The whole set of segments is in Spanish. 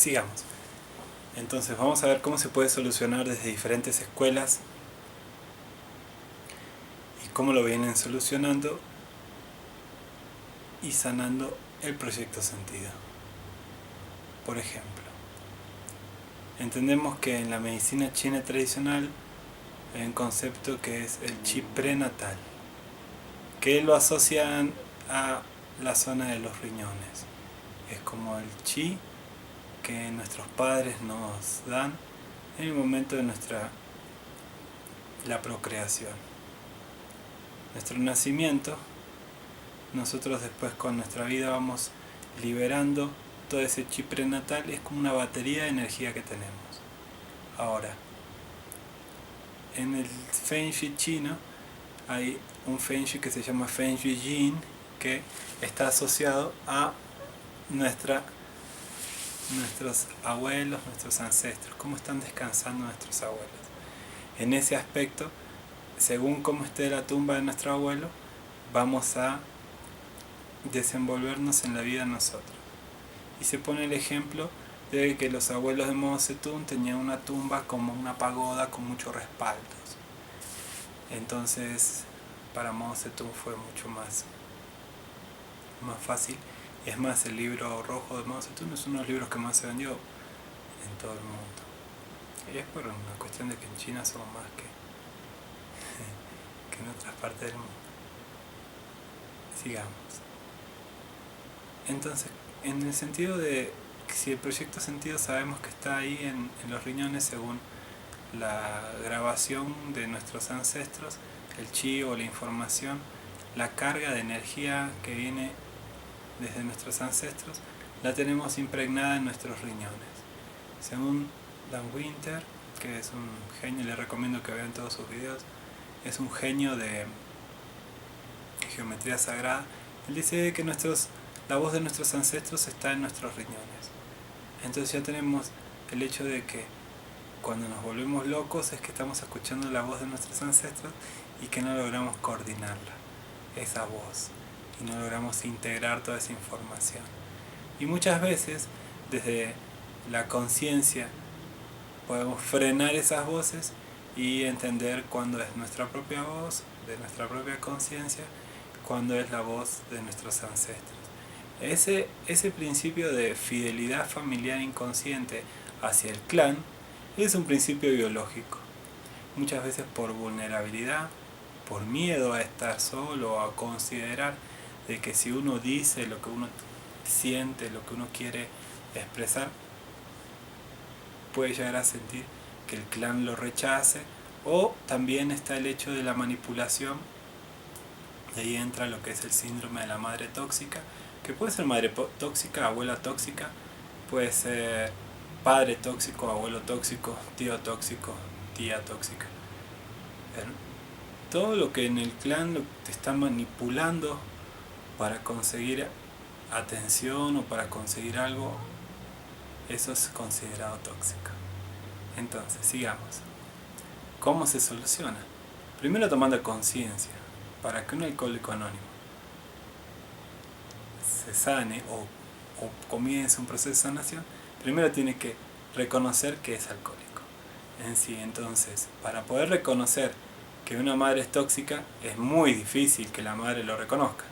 Sigamos. Entonces vamos a ver cómo se puede solucionar desde diferentes escuelas y cómo lo vienen solucionando y sanando el proyecto sentido. Por ejemplo, entendemos que en la medicina china tradicional hay un concepto que es el chi prenatal, que lo asocian a la zona de los riñones. Es como el chi que nuestros padres nos dan en el momento de la procreación. Nuestro nacimiento, nosotros después con nuestra vida vamos liberando todo ese chi prenatal, es como una batería de energía que tenemos. Ahora, en el Feng Shui chino hay un Feng Shui que se llama Feng Shui Yin, que está asociado a nuestros abuelos, nuestros ancestros, cómo están descansando nuestros abuelos. En ese aspecto, según cómo esté la tumba de nuestro abuelo, vamos a desenvolvernos en la vida nosotros. Y se pone el ejemplo de que los abuelos de Mao Zedong tenían una tumba como una pagoda con muchos respaldos. Entonces, para Mao Zedong fue mucho más fácil. Y es más, el libro rojo de Mao Zedong es uno de los libros que más se vendió en todo el mundo. Y es por una cuestión de que en China somos más que en otras partes del mundo. Sigamos. Entonces, en el sentido de que si el proyecto sentido sabemos que está ahí en los riñones según la grabación de nuestros ancestros, el chi o la información, la carga de energía que viene desde nuestros ancestros, la tenemos impregnada en nuestros riñones. Según Dan Winter, que es un genio, le recomiendo que vean todos sus videos, es un genio de geometría sagrada. Él dice que la voz de nuestros ancestros está en nuestros riñones. Entonces ya tenemos el hecho de que cuando nos volvemos locos es que estamos escuchando la voz de nuestros ancestros y que no logramos coordinarla, esa voz, y no logramos integrar toda esa información. Y muchas veces desde la conciencia podemos frenar esas voces y entender cuándo es nuestra propia voz, de nuestra propia conciencia, cuándo es la voz de nuestros ancestros. Ese principio de fidelidad familiar inconsciente hacia el clan es un principio biológico. Muchas veces por vulnerabilidad, por miedo a estar solo, a considerar de que si uno dice lo que uno siente, lo que uno quiere expresar, puede llegar a sentir que el clan lo rechace, o también está el hecho de la manipulación. De ahí entra lo que es el síndrome de la madre tóxica, que puede ser madre tóxica, abuela tóxica, puede ser padre tóxico, abuelo tóxico, tío tóxico, tía tóxica. Todo lo que en el clan te está manipulando para conseguir atención o para conseguir algo, eso es considerado tóxico. Entonces, sigamos. ¿Cómo se soluciona? Primero tomando conciencia. Para que un alcohólico anónimo se sane o comience un proceso de sanación, primero tiene que reconocer que es alcohólico en sí. Entonces, para poder reconocer que una madre es tóxica, es muy difícil que la madre lo reconozca.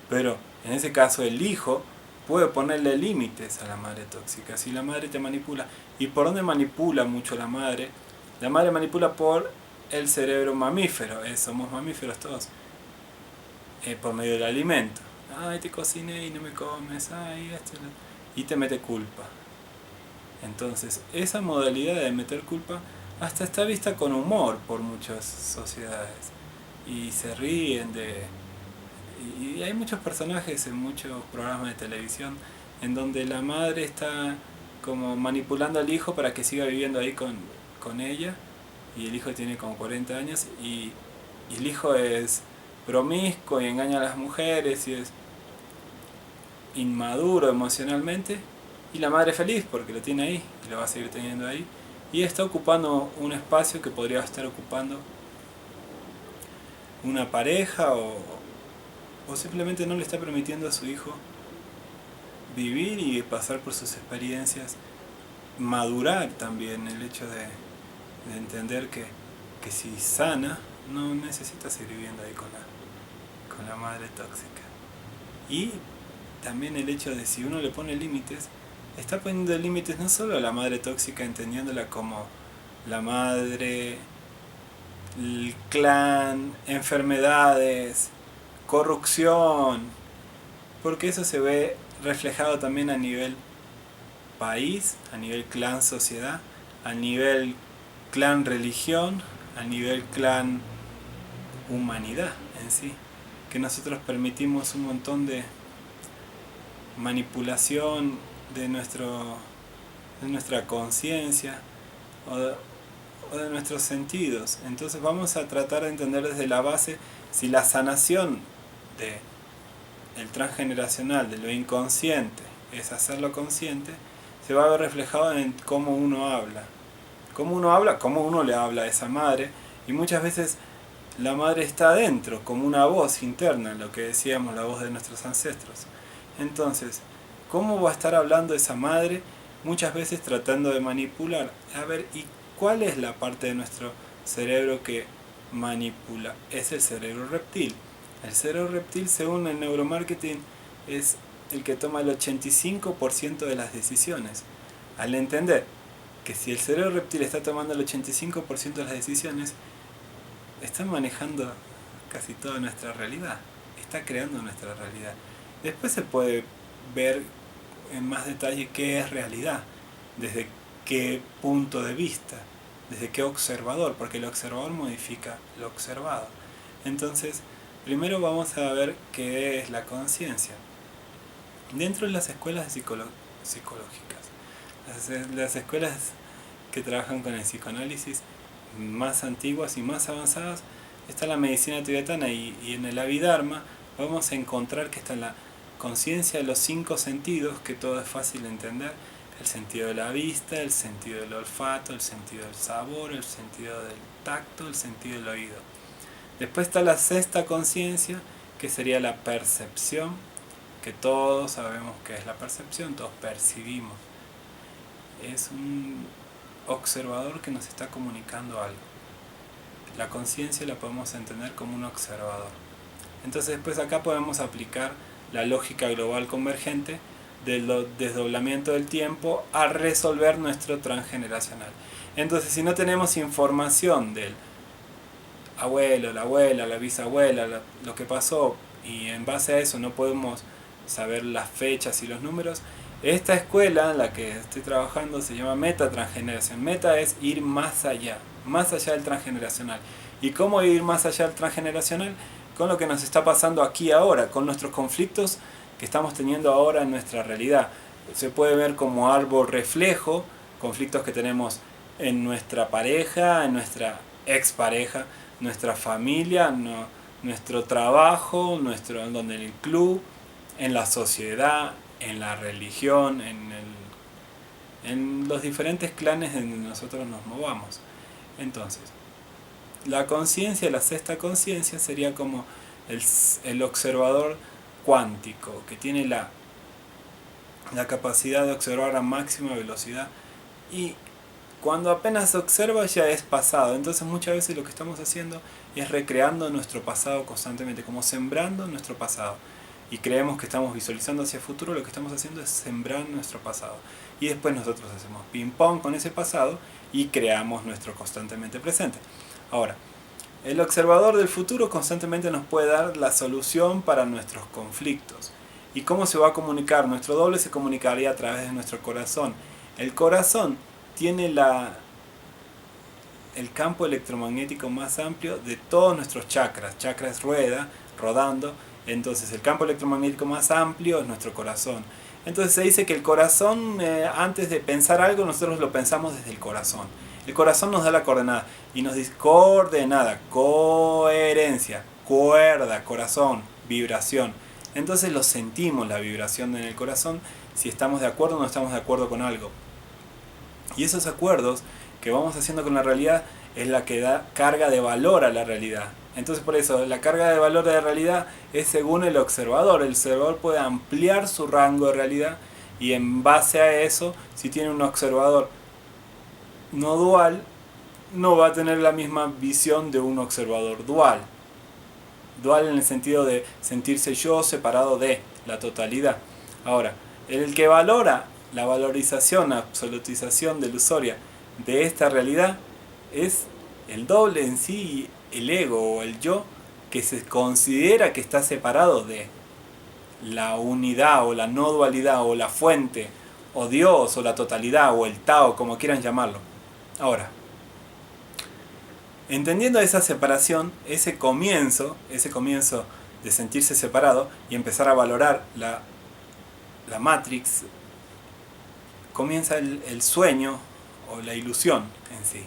Pero en ese caso el hijo puede ponerle límites a la madre tóxica. Si la madre te manipula, ¿y por dónde manipula mucho la madre? La madre manipula por el cerebro mamífero, somos mamíferos todos, por medio del alimento. Ay, te cociné y no me comes, ay, y te mete culpa. Entonces, esa modalidad de meter culpa hasta está vista con humor por muchas sociedades. Y se ríen y hay muchos personajes en muchos programas de televisión en donde la madre está como manipulando al hijo para que siga viviendo ahí con ella, y el hijo tiene como 40 años y el hijo es promiscuo y engaña a las mujeres y es inmaduro emocionalmente, y la madre feliz porque lo tiene ahí y lo va a seguir teniendo ahí, y está ocupando un espacio que podría estar ocupando una pareja o simplemente no le está permitiendo a su hijo vivir y pasar por sus experiencias madurar también el hecho de entender que si sana, no necesita seguir viviendo ahí con la madre tóxica. Y también el hecho de si uno le pone límites, está poniendo límites no solo a la madre tóxica, entendiéndola como la madre, el clan, enfermedades, corrupción, porque eso se ve reflejado también a nivel país, a nivel clan sociedad, a nivel clan religión, a nivel clan humanidad en sí, que nosotros permitimos un montón de manipulación de nuestra conciencia o de nuestros sentidos. Entonces vamos a tratar de entender desde la base si la sanación del transgeneracional, de lo inconsciente, es hacerlo consciente, se va a ver reflejado en cómo uno habla. Cómo uno le habla a esa madre, y muchas veces la madre está adentro, como una voz interna, lo que decíamos, la voz de nuestros ancestros. Entonces, ¿cómo va a estar hablando esa madre? Muchas veces tratando de manipular. A ver, ¿y cuál es la parte de nuestro cerebro que manipula? Es el cerebro reptil. El cerebro reptil, según el neuromarketing, es el que toma el 85% de las decisiones. Al entender que si el cerebro reptil está tomando el 85% de las decisiones, está manejando casi toda nuestra realidad, está creando nuestra realidad. Después se puede ver en más detalle qué es realidad, desde qué punto de vista, desde qué observador, porque el observador modifica lo observado. Entonces, primero vamos a ver qué es la conciencia. Dentro de las escuelas psicológicas, las escuelas que trabajan con el psicoanálisis más antiguas y más avanzadas, está la medicina tibetana, y en el Abhidharma vamos a encontrar que está la conciencia de los 5 sentidos, que todo es fácil de entender: el sentido de la vista, el sentido del olfato, el sentido del sabor, el sentido del tacto, el sentido del oído. Después está la 6ª conciencia, que sería la percepción, que todos sabemos que es la percepción, todos percibimos. Es un observador que nos está comunicando algo. La conciencia la podemos entender como un observador. Entonces después acá podemos aplicar la lógica global convergente del desdoblamiento del tiempo a resolver nuestro transgeneracional. Entonces, si no tenemos información del abuelo, la abuela, la bisabuela, lo que pasó, y en base a eso no podemos saber las fechas y los números, esta escuela en la que estoy trabajando se llama metatransgeneración. Meta es ir más allá del transgeneracional. ¿Y cómo ir más allá del transgeneracional? Con lo que nos está pasando aquí ahora, con nuestros conflictos que estamos teniendo ahora en nuestra realidad. Se puede ver como árbol reflejo, conflictos que tenemos en nuestra pareja, en nuestra expareja, nuestra familia, nuestro trabajo, en el club, en la sociedad, en la religión, en los diferentes clanes donde nosotros nos movamos. Entonces, la conciencia, la 6ª conciencia, sería como el observador cuántico, que tiene la capacidad de observar a máxima velocidad, y cuando apenas observa ya es pasado. Entonces muchas veces lo que estamos haciendo es recreando nuestro pasado constantemente, como sembrando nuestro pasado. Y creemos que estamos visualizando hacia el futuro, lo que estamos haciendo es sembrar nuestro pasado. Y después nosotros hacemos ping pong con ese pasado y creamos nuestro constantemente presente. Ahora, el observador del futuro constantemente nos puede dar la solución para nuestros conflictos. ¿Y cómo se va a comunicar? Nuestro doble se comunicaría a través de nuestro corazón. El corazón tiene el campo electromagnético más amplio de todos nuestros chakras. Chakras rodando. Entonces el campo electromagnético más amplio es nuestro corazón. Entonces se dice que el corazón, antes de pensar algo, nosotros lo pensamos desde el corazón. El corazón nos da la coordenada y nos dice coordenada, coherencia, cuerda, corazón, vibración. Entonces lo sentimos, la vibración en el corazón, si estamos de acuerdo o no estamos de acuerdo con algo. Y esos acuerdos que vamos haciendo con la realidad es la que da carga de valor a la realidad. Entonces por eso la carga de valor de la realidad es según el observador. El observador puede ampliar su rango de realidad Y en base a eso, si tiene un observador no dual, no va a tener la misma visión de un observador dual. Dual en el sentido de sentirse yo separado de la totalidad. Ahora, el que valora la valorización, absolutización delusoria de esta realidad es el doble en sí, el ego o el yo, que se considera que está separado de la unidad o la no dualidad o la fuente o Dios o la totalidad o el Tao, como quieran llamarlo. Ahora, entendiendo esa separación, ese comienzo de sentirse separado y empezar a valorar la Matrix, comienza el sueño o la ilusión en sí.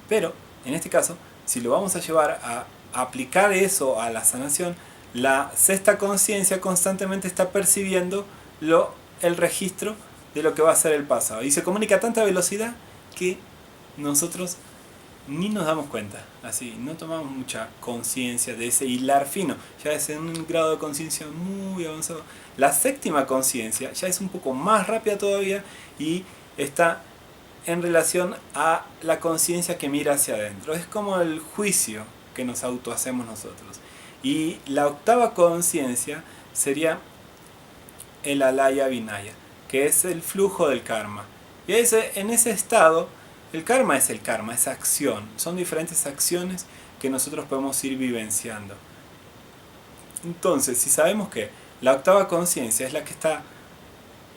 Pero, en este caso, si lo vamos a llevar a aplicar eso a la sanación, la sexta conciencia constantemente está percibiendo el registro de lo que va a ser el pasado. Y se comunica a tanta velocidad que nosotros ni nos damos cuenta. Así, no tomamos mucha conciencia de ese hilar fino. Ya es en un grado de conciencia muy avanzado. La séptima conciencia ya es un poco más rápida todavía y está en relación a la conciencia que mira hacia adentro. Es como el juicio que nos autohacemos nosotros. Y la octava conciencia sería el alaya vinaya, que es el flujo del karma. Y en ese estado, el karma, es acción. Son diferentes acciones que nosotros podemos ir vivenciando. Entonces, si sabemos que la octava conciencia es la que está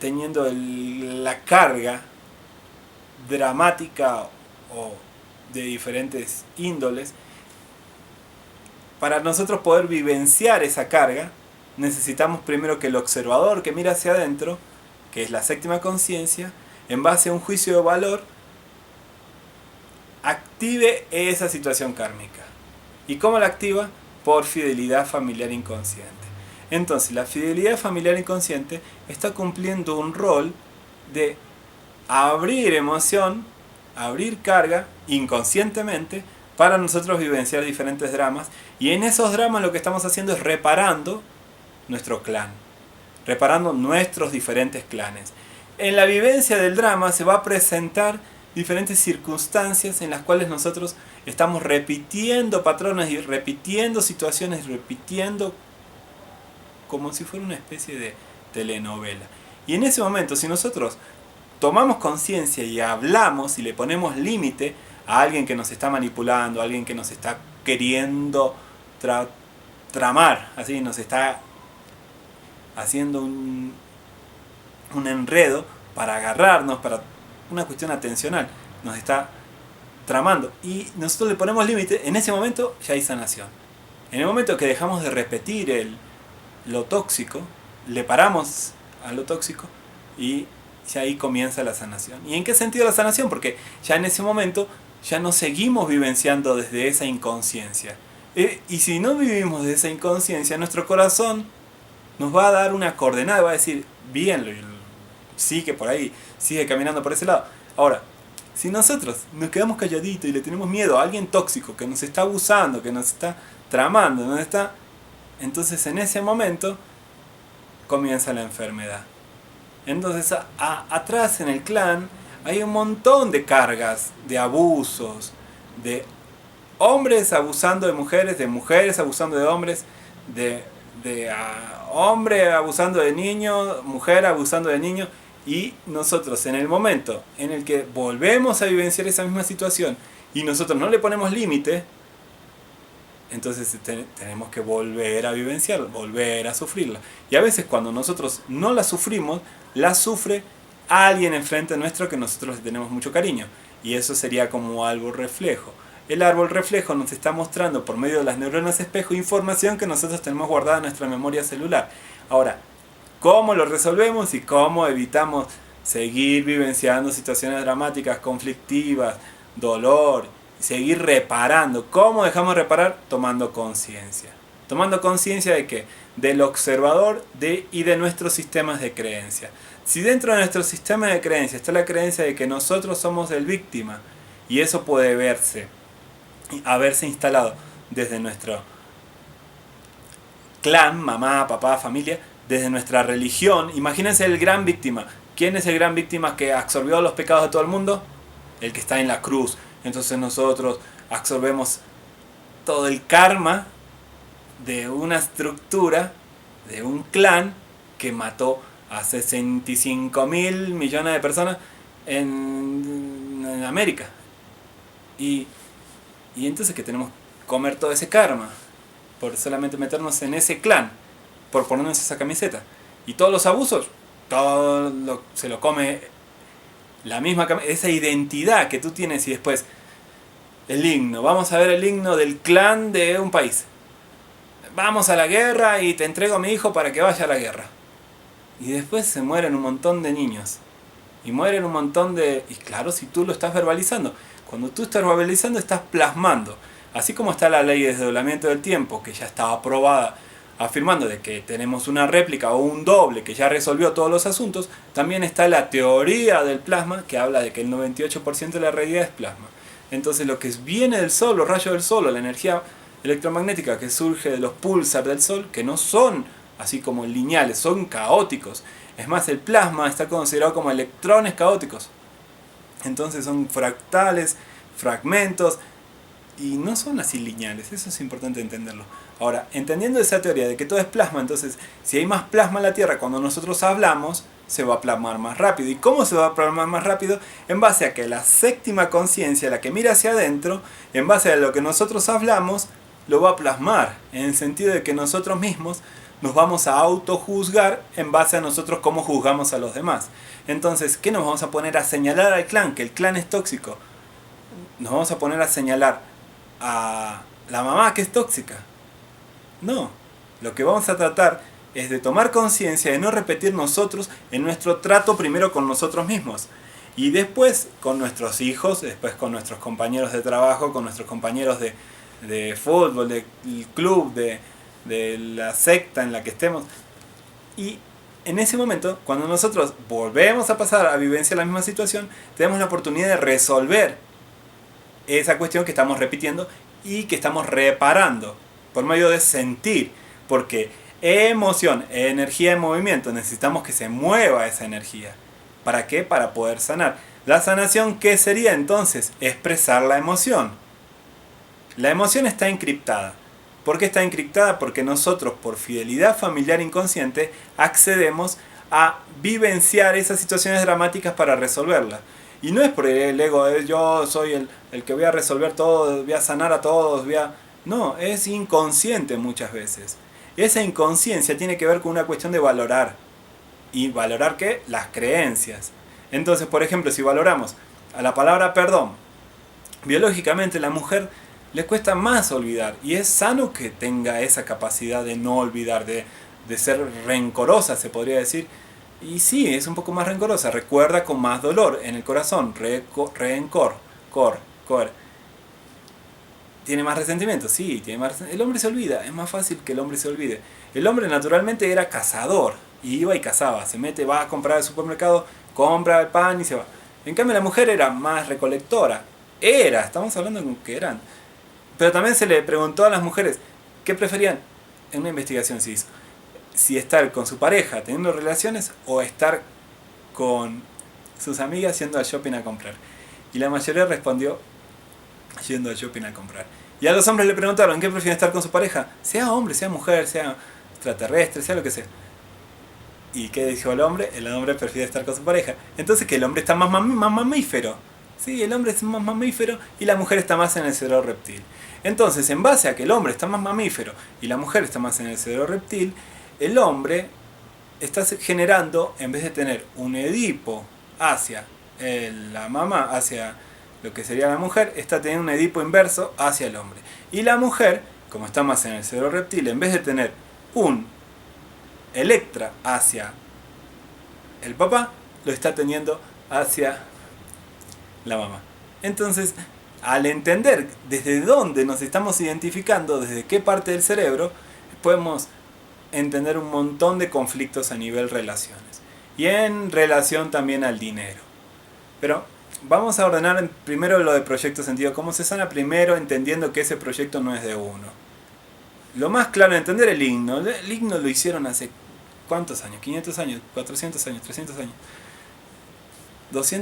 teniendo la carga dramática o de diferentes índoles, para nosotros poder vivenciar esa carga, necesitamos primero que el observador que mira hacia adentro, que es la séptima conciencia, en base a un juicio de valor, active esa situación kármica. ¿Y cómo la activa? Por fidelidad familiar inconsciente. Entonces, la fidelidad familiar inconsciente está cumpliendo un rol de abrir emoción, abrir carga inconscientemente para nosotros vivenciar diferentes dramas, y en esos dramas lo que estamos haciendo es reparando nuestro clan, reparando nuestros diferentes clanes. En la vivencia del drama se va a presentar diferentes circunstancias en las cuales nosotros estamos repitiendo patrones y repitiendo situaciones, repitiendo como si fuera una especie de telenovela. Y en ese momento, si nosotros tomamos conciencia y hablamos y le ponemos límite a alguien que nos está manipulando, a alguien que nos está queriendo tramar, así nos está haciendo un enredo para agarrarnos, para una cuestión atencional, nos está tramando y nosotros le ponemos límite, en ese momento ya hay sanación. En el momento que dejamos de repetir lo tóxico, le paramos a lo tóxico y ya ahí comienza la sanación. ¿Y en qué sentido la sanación? Porque ya en ese momento ya no seguimos vivenciando desde esa inconsciencia. Y si no vivimos desde esa inconsciencia, nuestro corazón nos va a dar una coordenada, va a decir, bien, sigue por ahí, sigue caminando por ese lado. Ahora, si nosotros nos quedamos calladitos y le tenemos miedo a alguien tóxico que nos está abusando, que nos está tramando, entonces en ese momento comienza la enfermedad. Entonces atrás en el clan hay un montón de cargas, de abusos, de hombres abusando de mujeres abusando de hombres, de hombre abusando de niños, mujer abusando de niños. Y nosotros en el momento en el que volvemos a vivenciar esa misma situación y nosotros no le ponemos límite, entonces tenemos que volver a vivenciarla, volver a sufrirla. Y a veces cuando nosotros no la sufrimos, la sufre alguien enfrente nuestro que nosotros le tenemos mucho cariño. Y eso sería como árbol reflejo. El árbol reflejo nos está mostrando por medio de las neuronas espejo información que nosotros tenemos guardada en nuestra memoria celular. Ahora, ¿cómo lo resolvemos y cómo evitamos seguir vivenciando situaciones dramáticas, conflictivas, dolor, seguir reparando? ¿Cómo dejamos de reparar? Tomando conciencia. ¿Tomando conciencia de qué? Del observador y de nuestros sistemas de creencia. Si dentro de nuestro sistema de creencia está la creencia de que nosotros somos el víctima, y eso puede haberse instalado desde nuestro clan, mamá, papá, familia, desde nuestra religión, imagínense el gran víctima. ¿Quién es el gran víctima que absorbió los pecados de todo el mundo? El que está en la cruz. Entonces nosotros absorbemos todo el karma de una estructura, de un clan que mató a 65 mil millones de personas en América. Y entonces que tenemos que comer todo ese karma por solamente meternos en ese clan, por ponernos esa camiseta. Y todos los abusos, se lo come la misma camiseta, esa identidad que tú tienes. Y después el himno, vamos a ver el himno del clan de un país. Vamos a la guerra y te entrego a mi hijo para que vaya a la guerra. Y después se mueren un montón de niños. Y mueren un montón de... Y claro, si tú lo estás verbalizando. Cuando tú estás verbalizando, estás plasmando. Así como está la ley de desdoblamiento del tiempo, que ya estaba aprobada, afirmando de que tenemos una réplica o un doble que ya resolvió todos los asuntos, también está la teoría del plasma, que habla de que el 98% de la realidad es plasma. Entonces lo que viene del Sol, los rayos del Sol, o la energía electromagnética que surge de los púlsares del Sol, que no son así como lineales, son caóticos. Es más, el plasma está considerado como electrones caóticos. Entonces son fractales, fragmentos, y no son así lineales. Eso es importante entenderlo. Ahora, entendiendo esa teoría de que todo es plasma, entonces si hay más plasma en la Tierra, cuando nosotros hablamos, se va a plasmar más rápido. ¿Y cómo se va a plasmar más rápido? En base a que la séptima conciencia, la que mira hacia adentro, en base a lo que nosotros hablamos, lo va a plasmar. En el sentido de que nosotros mismos nos vamos a autojuzgar en base a nosotros cómo juzgamos a los demás. Entonces, ¿qué nos vamos a poner a señalar al clan? Que el clan es tóxico. Nos vamos a poner a señalar a la mamá que es tóxica. No, lo que vamos a tratar es de tomar conciencia de no repetir nosotros en nuestro trato primero con nosotros mismos y después con nuestros hijos, después con nuestros compañeros de trabajo, con nuestros compañeros de fútbol, del club, de la secta en la que estemos. Y en ese momento, cuando nosotros volvemos a pasar a vivenciar la misma situación, tenemos la oportunidad de resolver esa cuestión que estamos repitiendo y que estamos reparando por medio de sentir, porque emoción, energía en movimiento, necesitamos que se mueva esa energía. ¿Para qué? Para poder sanar. La sanación, ¿qué sería entonces? Expresar la emoción. La emoción está encriptada. ¿Por qué está encriptada? Porque nosotros, por fidelidad familiar inconsciente, accedemos a vivenciar esas situaciones dramáticas para resolverlas. Y no es por el ego, yo soy el que voy a resolver todo, voy a sanar a todos, No, es inconsciente muchas veces. Esa inconsciencia tiene que ver con una cuestión de valorar. ¿Y valorar qué? Las creencias. Entonces, por ejemplo, si valoramos a la palabra perdón, biológicamente a la mujer le cuesta más olvidar. Y es sano que tenga esa capacidad de no olvidar, de ser rencorosa, se podría decir. Y sí, es un poco más rencorosa. Recuerda con más dolor en el corazón. Rencor. ¿Tiene más resentimiento? Sí, tiene más resentimiento. El hombre se olvida, es más fácil que el hombre se olvide. El hombre naturalmente era cazador, y iba y cazaba, va a comprar al supermercado, compra el pan y se va. En cambio la mujer era más recolectora. Estamos hablando de que eran. Pero también se le preguntó a las mujeres, ¿qué preferían? En una investigación se hizo. Si estar con su pareja teniendo relaciones o estar con sus amigas yendo al shopping a comprar. Y la mayoría respondió yendo al shopping a comprar. Y a los hombres le preguntaron, ¿qué prefieren estar con su pareja? Sea hombre, sea mujer, sea extraterrestre, sea lo que sea. ¿Y qué dijo el hombre? El hombre prefiere estar con su pareja. Entonces que el hombre está más mamífero. Sí, el hombre es más mamífero y la mujer está más en el cerebro reptil. Entonces, en base a que el hombre está más mamífero y la mujer está más en el cerebro reptil, el hombre está generando, en vez de tener un Edipo hacia la mamá, hacia lo que sería la mujer, está teniendo un Edipo inverso hacia el hombre. Y la mujer, como está más en el cerebro reptil, en vez de tener un Electra hacia el papá, lo está teniendo hacia la mamá. Entonces, al entender desde dónde nos estamos identificando, desde qué parte del cerebro, podemos entender un montón de conflictos a nivel relaciones. Y en relación también al dinero. Pero vamos a ordenar primero lo de proyecto sentido. ¿Cómo se sana? Primero entendiendo que ese proyecto no es de uno. Lo más claro de entender el himno. El himno lo hicieron hace ¿cuántos años? 500 años, 400 años, 300 años. 200